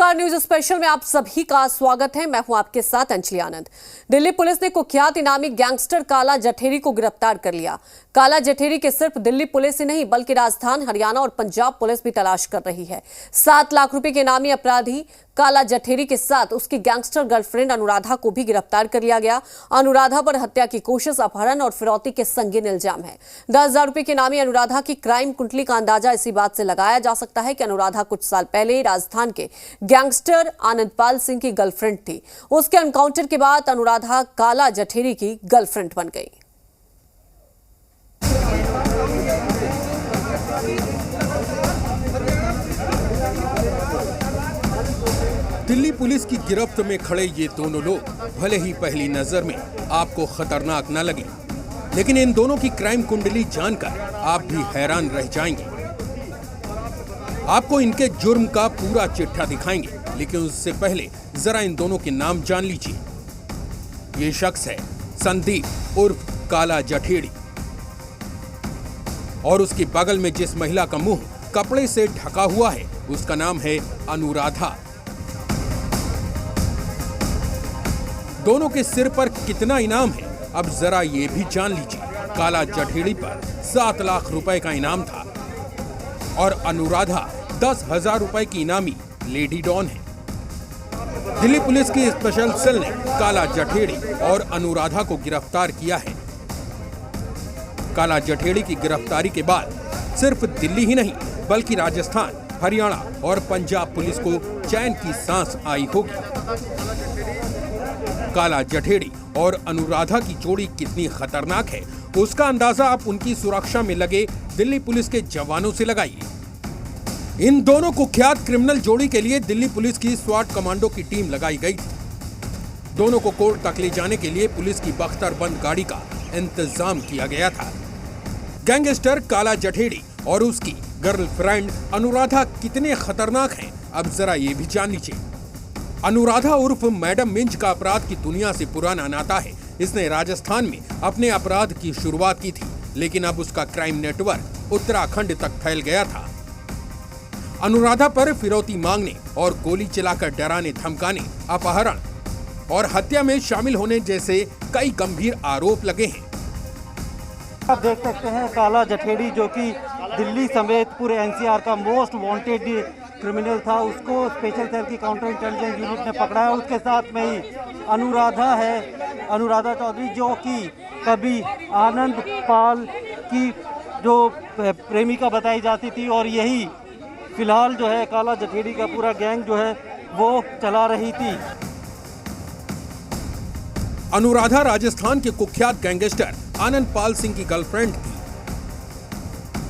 नमस्कार, news special में आप सभी का स्वागत है। मैं हूं आपके साथ अंजलि आनंद। दिल्ली पुलिस ने कुख्यात इनामी गैंगस्टर काला जठेरी को गिरफ्तार कर लिया। काला जठेरी के सिर्फ दिल्ली पुलिस ही नहीं बल्कि राजस्थान, हरियाणा और पंजाब पुलिस भी तलाश कर रही है। 7 लाख रुपए के इनामी अपराधी काला जठेरी के साथ उसकी गैंगस्टर गर्लफ्रेंड अनुराधा को भी गिरफ्तार कर लिया गया। अनुराधा पर हत्या की कोशिश, अपहरण और फिरौती के संगीन इल्जाम है। 10,000 रुपए के इनामी अनुराधा की क्राइम कुंडली का अंदाजा इसी बात से लगाया जा सकता है कि अनुराधा कुछ साल पहले राजस्थान के गैंगस्टर आनंदपाल सिंह की गर्लफ्रेंड थी। उसके एनकाउंटर के बाद अनुराधा काला जठेरी की गर्लफ्रेंड बन गई। दिल्ली पुलिस की गिरफ्त में खड़े ये दोनों लोग भले ही पहली नजर में आपको खतरनाक न लगे, लेकिन इन दोनों की क्राइम कुंडली जानकर आप भी हैरान रह जाएंगे। आपको इनके जुर्म का पूरा चिट्ठा दिखाएंगे, लेकिन उससे पहले जरा इन दोनों के नाम जान लीजिए। ये शख्स है संदीप उर्फ काला जठेरी, और उसके बगल में जिस महिला का मुंह कपड़े से ढका हुआ है उसका नाम है अनुराधा। दोनों के सिर पर कितना इनाम है अब जरा ये भी जान लीजिए। काला जठेरी पर 7 लाख रुपए का इनाम था और अनुराधा 10,000 रुपए की इनामी लेडी डॉन है। दिल्ली पुलिस की स्पेशल सेल ने काला जठेरी और अनुराधा को गिरफ्तार किया है। काला जठेरी की गिरफ्तारी के बाद सिर्फ दिल्ली ही नहीं बल्कि राजस्थान, हरियाणा और पंजाब पुलिस को चैन की सांस आई होगी। काला जठेरी और अनुराधा की जोड़ी कितनी खतरनाक है उसका अंदाजा आप उनकी सुरक्षा में लगे दिल्ली पुलिस के जवानों से लगाइए। इन दोनों कुख्यात क्रिमिनल जोड़ी के लिए दिल्ली पुलिस की स्वाट कमांडो की टीम लगाई गई थी। दोनों को कोर्ट तक ले जाने के लिए पुलिस की बख्तरबंद गाड़ी का इंतजाम किया गया था। गैंगस्टर काला जठेरी और उसकी गर्लफ्रेंड अनुराधा कितने खतरनाक हैं अब जरा ये भी जान लीजिए। अनुराधा उर्फ मैडम मिंज का अपराध की दुनिया से पुराना नाता है। इसने राजस्थान में अपने अपराध की शुरुआत की थी, लेकिन अब उसका क्राइम नेटवर्क उत्तराखंड तक फैल गया था। अनुराधा पर फिरौती मांगने और गोली चलाकर डराने धमकाने, अपहरण और हत्या में शामिल होने जैसे कई गंभीर आरोप लगे हैं। आप देख सकते हैं काला जठेरी जो कि दिल्ली समेत पूरे एनसीआर का मोस्ट वांटेड क्रिमिनल था, उसको स्पेशल सेल की काउंटर इंटेलिजेंस यूनिट ने पकड़ा है। उसके साथ में ही अनुराधा है, अनुराधा चौधरी, जो कि कभी आनंद पाल की जो प्रेमिका बताई जाती थी, और यही फिलहाल जो है काला जठेरी का पूरा गैंग जो है वो चला रही थी। अनुराधा राजस्थान के कुख्यात गैंगस्टर आनंदपाल सिंह की गर्लफ्रेंड थी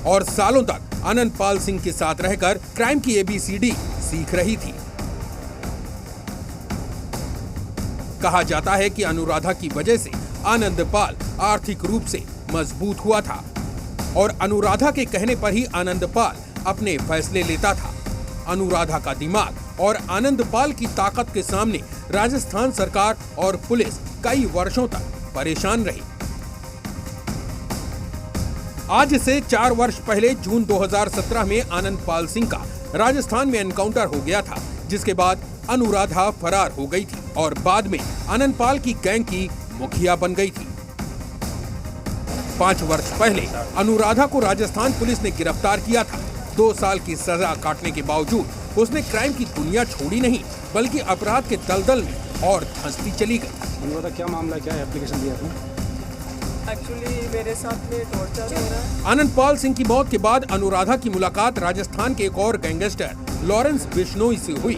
और सालों तक आनंदपाल सिंह के साथ रहकर क्राइम की ABCD सीख रही थी। कहा जाता है कि अनुराधा की वजह से आनंदपाल आर्थिक रूप से मजबूत हुआ था और अनुराधा के कहने पर ही आनंदपाल अपने फैसले लेता था। अनुराधा का दिमाग और आनंदपाल की ताकत के सामने राजस्थान सरकार और पुलिस कई वर्षों तक परेशान रही। आज से 4 वर्ष पहले जून 2017 में आनंदपाल सिंह का राजस्थान में एनकाउंटर हो गया था, जिसके बाद अनुराधा फरार हो गई थी और बाद में आनंदपाल की गैंग की मुखिया बन गई थी। 5 वर्ष पहले अनुराधा को राजस्थान पुलिस ने गिरफ्तार किया था। 2 साल की सजा काटने के बावजूद उसने क्राइम की दुनिया छोड़ी नहीं बल्कि अपराध के दलदल में और धंसती चली गई। अनुराधा, क्या मामला, क्या एप्लीकेशन दिया था? एक्चुअली मेरे साथ में टॉर्चर हो रहा है। आनंदपाल सिंह की मौत के बाद अनुराधा की मुलाकात राजस्थान के एक और गैंगस्टर लॉरेंस बिश्नोई से हुई।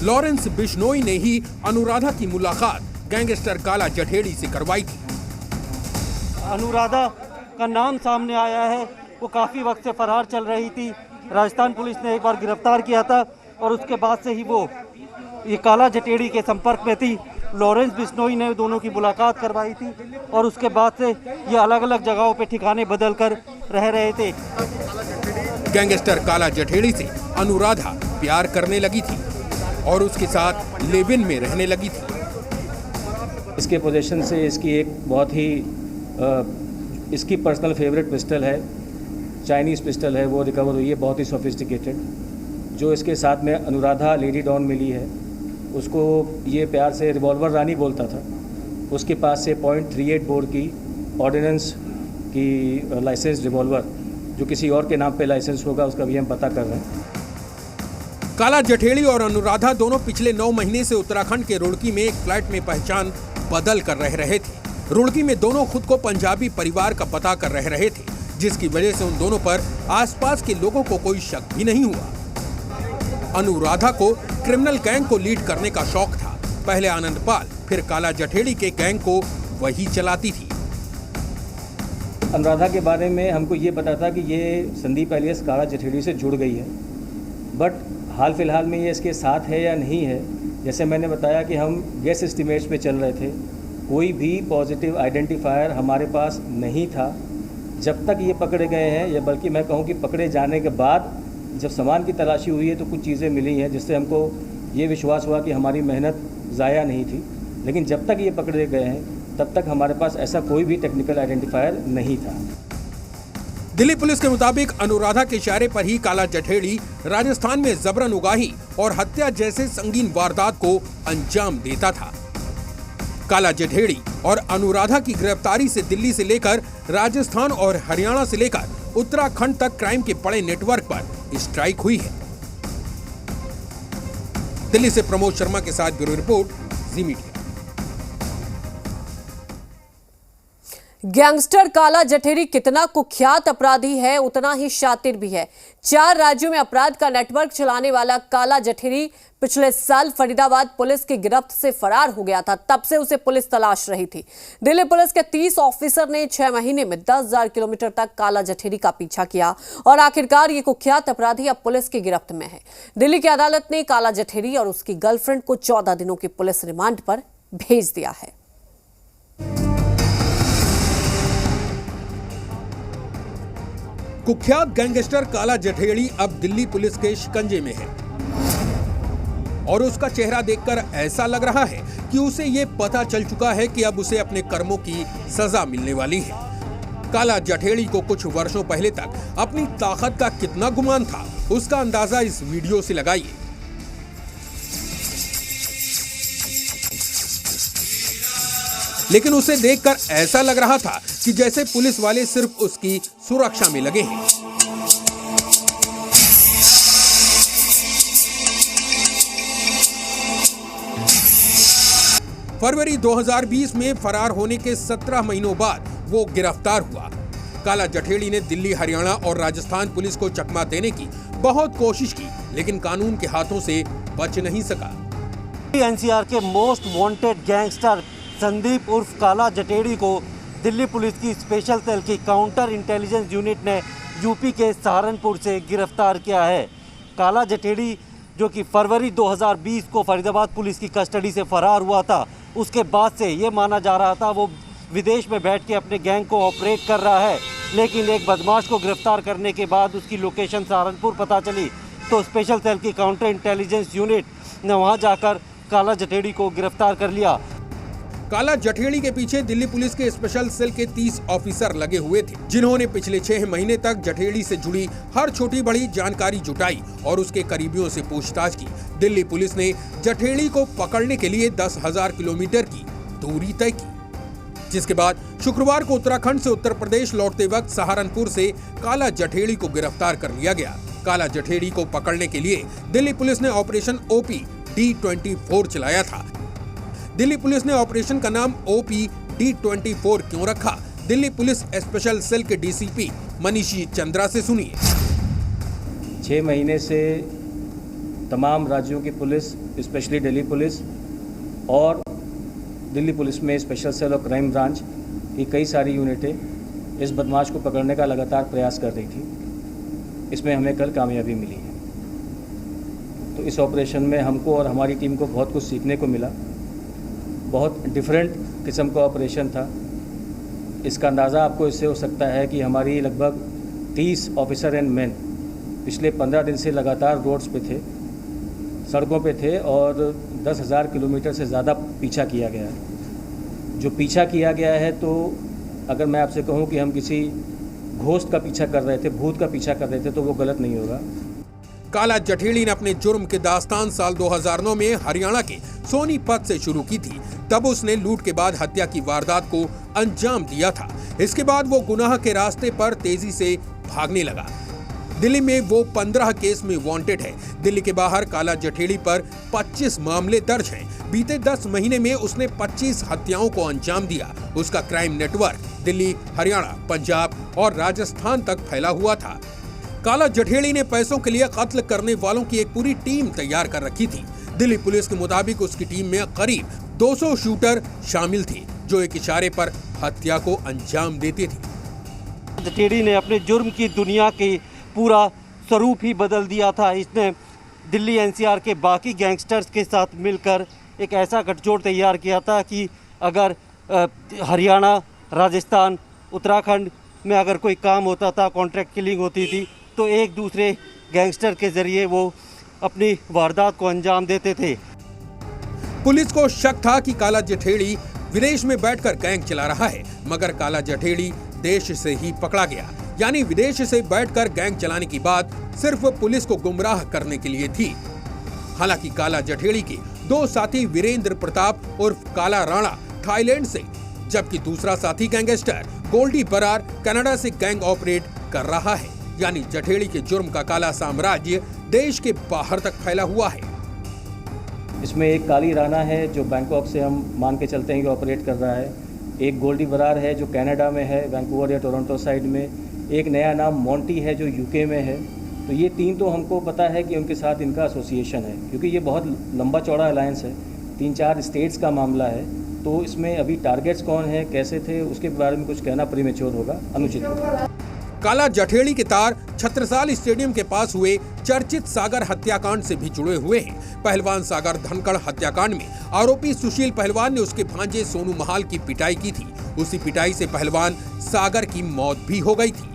लॉरेंस बिश्नोई ने ही अनुराधा की मुलाकात गैंगस्टर काला जठेरी से करवाई थी। अनुराधा का नाम सामने आया है, वो काफ़ी वक्त से फरार चल रही थी। राजस्थान पुलिस ने एक बार गिरफ्तार किया था और उसके बाद से ही वो ये काला जठेरी के संपर्क में थी। लॉरेंस बिश्नोई ने दोनों की मुलाकात करवाई थी और उसके बाद से ये अलग अलग जगहों पे ठिकाने बदल कर रह रहे थे। गैंगस्टर काला जठेरी से अनुराधा प्यार करने लगी थी और उसके साथ लिव इन में रहने लगी थी। इसके पोजीशन से इसकी एक बहुत ही इसकी पर्सनल फेवरेट पिस्टल है, चाइनीज़ पिस्टल है, वो रिकवर हुई है, बहुत ही सोफिस्टिकेटेड, जो इसके साथ में अनुराधा लेडी डॉन मिली है, उसको ये प्यार से रिवॉल्वर रानी बोलता था। उसके पास से .38 बोर की ऑर्डिनेंस की लाइसेंस रिवॉल्वर, जो किसी और के नाम पे लाइसेंस होगा, उसका भी हम पता कर रहे हैं। काला जठेड़ी और अनुराधा दोनों पिछले 9 महीने से उत्तराखंड के रुड़की में एक फ्लैट में पहचान बदल कर रह रहे थे। रुड़की में दोनों खुद को पंजाबी परिवार का पता कर रहे थे, जिसकी वजह से उन दोनों पर आसपास के लोगों को कोई शक भी नहीं हुआ। अनुराधा को क्रिमिनल गैंग को लीड करने का शौक था। पहले आनंदपाल, फिर काला जठेड़ी के गैंग को वही चलाती थी। अनुराधा के बारे में हमको ये पता था कि ये संदीप एलियस काला जठेड़ी से जुड़ गई है, बट हाल फिलहाल में ये इसके साथ है या नहीं है, जैसे मैंने बताया कि हम गेस एस्टिमेट्स पे चल रहे थे। कोई भी पॉजिटिव आइडेंटिफायर हमारे पास नहीं था जब तक ये पकड़े गए हैं, या बल्कि मैं कहूँ कि पकड़े जाने के बाद जब सामान की तलाशी हुई है तो कुछ चीज़ें मिली हैं जिससे हमको ये विश्वास हुआ कि हमारी मेहनत ज़ाया नहीं थी। लेकिन जब तक ये पकड़े गए हैं तब तक हमारे पास ऐसा कोई भी टेक्निकल आइडेंटिफायर नहीं था। दिल्ली पुलिस के मुताबिक अनुराधा के इशारे पर ही काला जठेड़ी राजस्थान में जबरन उगाही और हत्या जैसे संगीन वारदात को अंजाम देता था। काला जठेड़ी और अनुराधा की गिरफ्तारी से दिल्ली से लेकर राजस्थान और हरियाणा से लेकर उत्तराखंड तक क्राइम के बड़े नेटवर्क पर स्ट्राइक हुई है। दिल्ली से प्रमोद शर्मा के साथ ब्यूरो रिपोर्ट, जी मीडिया। गैंगस्टर काला जठेरी कितना कुख्यात अपराधी है, उतना ही शातिर भी है। 4 राज्यों में अपराध का नेटवर्क चलाने वाला काला जठेरी पिछले साल फरीदाबाद पुलिस की गिरफ्त से फरार हो गया था। तब से उसे पुलिस तलाश रही थी। दिल्ली पुलिस के 30 ऑफिसर ने 6 महीने में 10,000 किलोमीटर तक काला जठेरी का पीछा किया और आखिरकार ये कुख्यात अपराधी अब पुलिस की गिरफ्त में है। दिल्ली की अदालत ने काला जठेरी और उसकी गर्लफ्रेंड को 14 दिनों की पुलिस रिमांड पर भेज दिया है। कुख्यात गैंगस्टर काला जठेड़ी अब दिल्ली पुलिस के शिकंजे में है और उसका चेहरा देखकर ऐसा लग रहा है कि उसे ये पता चल चुका है कि अब उसे अपने कर्मों की सजा मिलने वाली है। काला जठेड़ी को कुछ वर्षों पहले तक अपनी ताकत का कितना गुमान था, उसका अंदाजा इस वीडियो से लगाइए। लेकिन उसे देखकर ऐसा लग रहा था कि जैसे पुलिस वाले सिर्फ उसकी सुरक्षा में लगे हैं। फरवरी 2020 में फरार होने के 17 महीनों बाद वो गिरफ्तार हुआ। काला जठेड़ी ने दिल्ली, हरियाणा और राजस्थान पुलिस को चकमा देने की बहुत कोशिश की, लेकिन कानून के हाथों से बच नहीं सका। एनसीआर के मोस्ट वांटेड गैंगस्टर संदीप उर्फ काला जठेड़ी को दिल्ली पुलिस की स्पेशल सेल की काउंटर इंटेलिजेंस यूनिट ने यूपी के सहारनपुर से गिरफ्तार किया है। काला जठेड़ी जो कि फरवरी 2020 को फरीदाबाद पुलिस की कस्टडी से फरार हुआ था, उसके बाद से ये माना जा रहा था वो विदेश में बैठ के अपने गैंग को ऑपरेट कर रहा है। लेकिन एक बदमाश को गिरफ्तार करने के बाद उसकी लोकेशन सहारनपुर पता चली तो स्पेशल सेल की काउंटर इंटेलिजेंस यूनिट ने वहाँ जाकर काला जठेड़ी को गिरफ्तार कर लिया। काला जठेड़ी के पीछे दिल्ली पुलिस के स्पेशल सेल के 30 ऑफिसर लगे हुए थे, जिन्होंने पिछले 6 महीने तक जठेड़ी से जुड़ी हर छोटी बड़ी जानकारी जुटाई और उसके करीबियों से पूछताछ की। दिल्ली पुलिस ने जठेड़ी को पकड़ने के लिए 10,000 किलोमीटर की दूरी तय की, जिसके बाद शुक्रवार को उत्तराखंड से उत्तर प्रदेश लौटते वक्त सहारनपुर से काला जठेड़ी को गिरफ्तार कर लिया गया। काला जठेड़ी को पकड़ने के लिए दिल्ली पुलिस ने ऑपरेशन OP-D24 चलाया था। दिल्ली पुलिस ने ऑपरेशन का नाम OP-D24 क्यों रखा? दिल्ली पुलिस स्पेशल सेल के DCP मनीषी चंद्रा से सुनिए। 6 महीने से तमाम राज्यों की पुलिस, स्पेशली दिल्ली पुलिस और दिल्ली पुलिस में स्पेशल सेल और क्राइम ब्रांच की कई सारी यूनिटें इस बदमाश को पकड़ने का लगातार प्रयास कर रही थी। इसमें हमें कल कामयाबी मिली है। तो इस ऑपरेशन में हमको और हमारी टीम को बहुत कुछ सीखने को मिला। बहुत डिफरेंट किस्म का ऑपरेशन था। इसका अंदाज़ा आपको इससे हो सकता है कि हमारी लगभग 30 ऑफिसर एंड मैन पिछले 15 दिन से लगातार रोड्स पे थे, सड़कों पे थे और 10,000 किलोमीटर से ज़्यादा पीछा किया गया है। जो पीछा किया गया है, तो अगर मैं आपसे कहूं कि हम किसी घोस्ट का पीछा कर रहे थे, भूत का पीछा कर रहे थे, तो वो गलत नहीं होगा। काला जठेड़ी ने अपने जुर्म की दास्तान साल 2009 में हरियाणा के सोनीपत से शुरू की थी। तब उसने लूट के बाद हत्या की वारदात को अंजाम दिया था। इसके बाद वो गुनाह के रास्ते पर तेजी से भागने लगा। दिल्ली में वो 15 केस में वांटेड है। दिल्ली के बाहर काला जठेड़ी पर 25 मामले दर्ज हैं। बीते 10 महीने में उसने 25 हत्याओं को अंजाम दिया। उसका क्राइम नेटवर्क दिल्ली, हरियाणा, पंजाब और राजस्थान तक फैला हुआ था। काला जठेड़ी ने पैसों के लिए कत्ल करने वालों की एक पूरी टीम तैयार कर रखी थी। दिल्ली पुलिस के मुताबिक उसकी टीम में करीब 200 शूटर शामिल थे, जो एक इशारे पर हत्या को अंजाम देते थे। जठेड़ी ने अपने जुर्म की दुनिया की पूरा स्वरूप ही बदल दिया था। इसने दिल्ली एनसीआर के बाकी गैंगस्टर्स के साथ मिलकर एक ऐसा गठजोड़ तैयार किया था कि अगर हरियाणा, राजस्थान, उत्तराखंड में अगर कोई काम होता था, कॉन्ट्रैक्ट किलिंग होती थी, तो एक दूसरे गैंगस्टर के जरिए वो अपनी वारदात को अंजाम देते थे। पुलिस को शक था कि काला जठेड़ी विदेश में बैठकर गैंग चला रहा है, मगर काला जठेड़ी देश से ही पकड़ा गया। यानी विदेश से बैठकर गैंग चलाने की बात सिर्फ पुलिस को गुमराह करने के लिए थी। हालांकि काला जठेड़ी के 2 साथी वीरेंद्र प्रताप उर्फ काला राणा थाईलैंड से, जबकि दूसरा साथी गैंगस्टर गोल्डी बरार कनाडा से गैंग ऑपरेट कर रहा है। यानी जठेड़ी के जुर्म का काला साम्राज्य देश के बाहर तक फैला हुआ है। इसमें एक काली राणा है जो बैंकॉक से हम मान के चलते हैं कि ऑपरेट कर रहा है। एक गोल्डी बरार है जो कनाडा में है, वैंकूवर या टोरंटो साइड में। एक नया नाम मोंटी है जो यूके में है। तो ये 3 तो हमको पता है कि उनके साथ इनका एसोसिएशन है, क्योंकि ये बहुत लंबा चौड़ा अलायंस है। 3-4 स्टेट्स का मामला है। तो इसमें अभी टारगेट्स कौन है, कैसे थे, उसके बारे में कुछ कहना प्रीमेच्योर होगा, अनुचित होगा। काला जठेड़ी के तार छत्रसाल स्टेडियम के पास हुए चर्चित सागर हत्याकांड से भी जुड़े हुए हैं। पहलवान सागर धनखड़ हत्याकांड में आरोपी सुशील पहलवान ने उसके भांजे सोनू महाल की पिटाई की थी। उसी पिटाई से पहलवान सागर की मौत भी हो गई थी।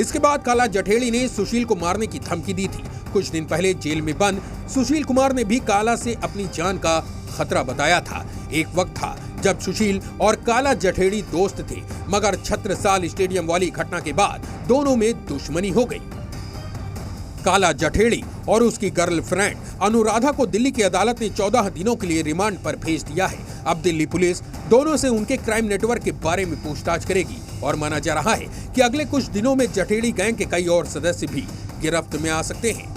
इसके बाद काला जठेड़ी ने सुशील को मारने की धमकी दी थी। कुछ दिन पहले जेल में बंद सुशील कुमार ने भी काला से अपनी जान का खतरा बताया था। एक वक्त था जब सुशील और काला जठेड़ी दोस्त थे, मगर छत्रसाल स्टेडियम वाली घटना के बाद दोनों में दुश्मनी हो गई। काला जठेड़ी और उसकी गर्लफ्रेंड अनुराधा को दिल्ली की अदालत ने 14 दिनों के लिए रिमांड पर भेज दिया है। अब दिल्ली पुलिस दोनों से उनके क्राइम नेटवर्क के बारे में पूछताछ करेगी और माना जा रहा है कि अगले कुछ दिनों में जठेड़ी गैंग के कई और सदस्य भी गिरफ्त में आ सकते हैं।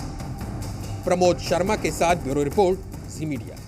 प्रमोद शर्मा के साथ ब्यूरो रिपोर्ट, जी मीडिया।